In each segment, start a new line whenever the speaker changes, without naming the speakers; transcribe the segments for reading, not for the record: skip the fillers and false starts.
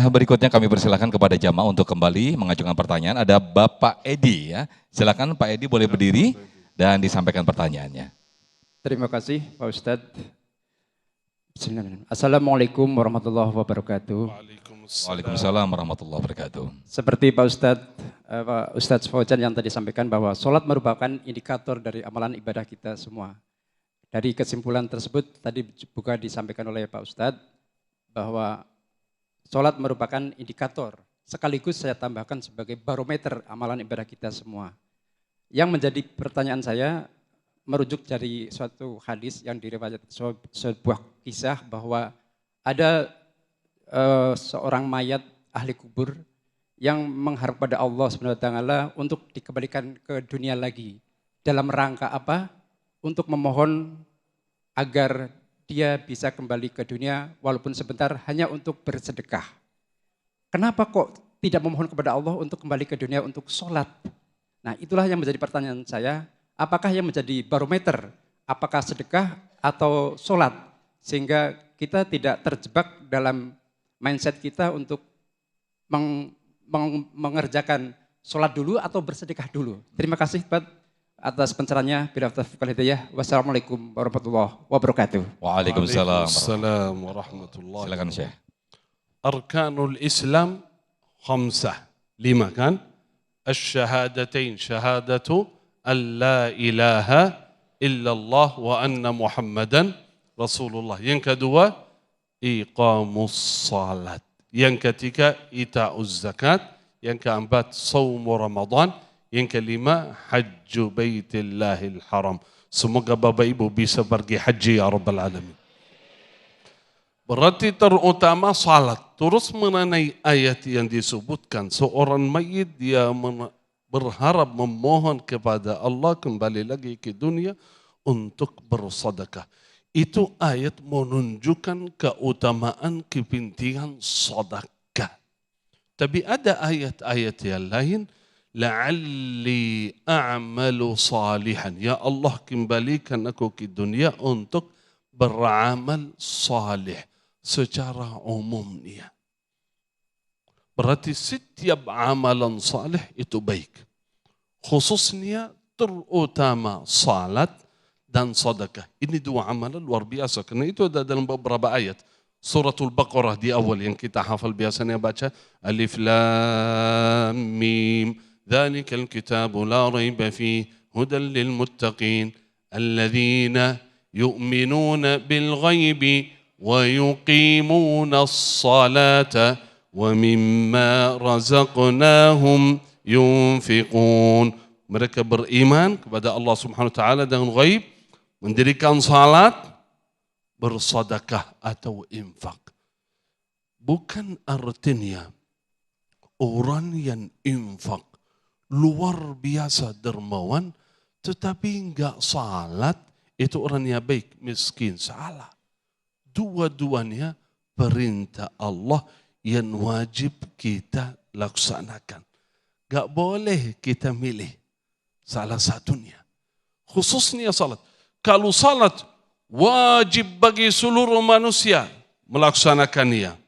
Berikutnya kami persilakan kepada jamaah untuk kembali mengajukan pertanyaan. Ada Bapak Edi ya. Silakan Pak Edi boleh berdiri dan disampaikan pertanyaannya.
Terima kasih Pak Ustadz. Assalamualaikum warahmatullahi wabarakatuh.
Waalaikumsalam warahmatullahi wabarakatuh.
Seperti Pak Ustadz Fauzan yang tadi sampaikan bahwa sholat merupakan indikator dari amalan ibadah kita semua. Dari kesimpulan tersebut tadi juga disampaikan oleh Pak Ustadz bahwa sholat merupakan indikator, sekaligus saya tambahkan sebagai barometer amalan ibadah kita semua. Yang menjadi pertanyaan saya, merujuk dari suatu hadis yang diriwayatkan sebuah kisah bahwa ada seorang mayat ahli kubur yang mengharap pada Allah SWT untuk dikembalikan ke dunia lagi. Dalam rangka apa? Untuk memohon agar dia bisa kembali ke dunia walaupun sebentar hanya untuk bersedekah. Kenapa kok tidak memohon kepada Allah untuk kembali ke dunia untuk sholat? Nah itulah yang menjadi pertanyaan saya. Apakah yang menjadi barometer, apakah sedekah atau sholat? Sehingga kita tidak terjebak dalam mindset kita untuk mengerjakan sholat dulu atau bersedekah dulu. Terima kasih Pak atas pencerahannya. Wassalamualaikum warahmatullahi wabarakatuh.
Waalaikumsalam warahmatullahi wabarakatuh. Silakan Syekh.
Arkanul Islam 5 kan? Asyhadatain, syahadatu an la ilaha illallah wa anna muhammadan rasulullah. Yang kedua, iqamus salat. Yang ketiga, ita'uz zakat. Yang keempat, saum Ramadan. Yang kelima, hajju baitillahil haram. Semoga Bapak Ibu bisa pergi haji ya Rabbal Alamin. Berarti terutama salat. Terus mengenai ayat yang disebutkan, seorang mayit dia berharap memohon kepada Allah kembali lagi ke dunia untuk bersedekah. Itu ayat menunjukkan keutamaan kepentingan sedekah. Tapi ada ayat-ayat yang lain, la'alli a'malu salihan. Ya Allah kembalikan aku ke dunia untuk beramal salih secara umumnya. Berarti setiap amalan salih itu baik. Khususnya terutama salat dan sedekah. Ini dua amalan luar biasa. Karena itu ada dalam beberapa ayat. Suratul Baqarah di awal yang kita hafal biasanya baca. Alif Lam Mim. Dzalikal kitabu la raiba fihi hudan lil muttaqin. Alladzina yu'minuna bil ghaibi wa yuqimuna as-salata wa mimma razaqnahum yunfiqun. Mereka beriman kepada Allah Subhanahu wa taala dengan ghaib, mendirikan salat, bersedekah atau infak. Bukan artinya orang yang infak luar biasa dermawan tetapi enggak salat itu orang yang baik, miskin. Salah. Dua-duanya perintah Allah yang wajib kita laksanakan. Gak boleh kita milih salah satunya. Khususnya salat. Kalau salat wajib bagi seluruh manusia melaksanakannya.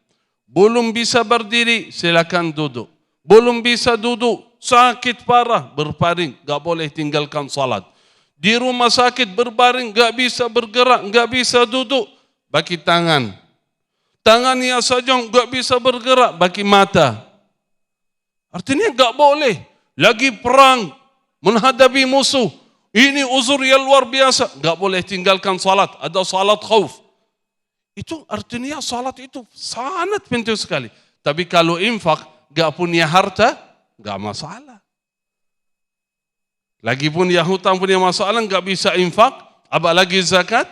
Belum bisa berdiri, silakan duduk. Belum bisa duduk, sakit parah, berbaring. Gak boleh tinggalkan salat. Di rumah sakit berbaring, gak bisa bergerak, gak bisa duduk. Bagi tangan. Tangannya saja enggak bisa bergerak, bagi mata. Artinya enggak boleh. Lagi perang, menghadapi musuh. Ini uzur yang luar biasa. Enggak boleh tinggalkan salat. Ada salat khauf. Itu artinya salat itu sangat penting sekali. Tapi kalau infak, enggak punya harta, enggak masalah. Lagi punya hutang, punya masalah, enggak bisa infak. Apalagi zakat,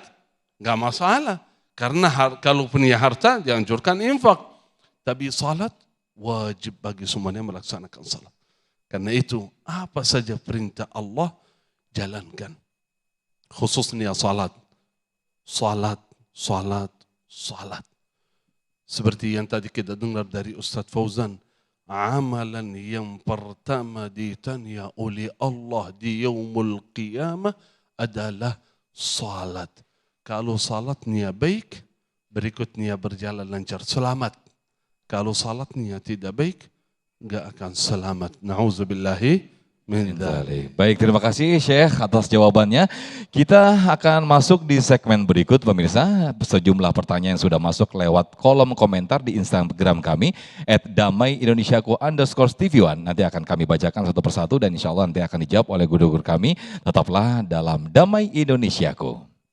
enggak masalah. Karena kalau punya harta dianjurkan infak. Tapi salat wajib bagi semuanya melaksanakan salat. Karena itu apa saja perintah Allah jalankan. Khususnya salat. Salat, salat, salat. Seperti yang tadi kita dengar dari Ustadz Fauzan. Amalan yang pertama ditanya oleh Allah di yaumul qiyamah adalah salat. Kalau salatnya baik, berikutnya berjalan lancar, selamat. Kalau salatnya tidak baik, nggak akan selamat. Na'udzubillahi min dzalik.
Baik, terima kasih Syekh atas jawabannya. Kita akan masuk di segmen berikut pemirsa. Sejumlah pertanyaan yang sudah masuk lewat kolom komentar di Instagram kami @damaiindonesiaku_TV1. Nanti akan kami bacakan satu persatu dan insya Allah nanti akan dijawab oleh guru-guru kami. Tetaplah dalam Damai Indonesiaku.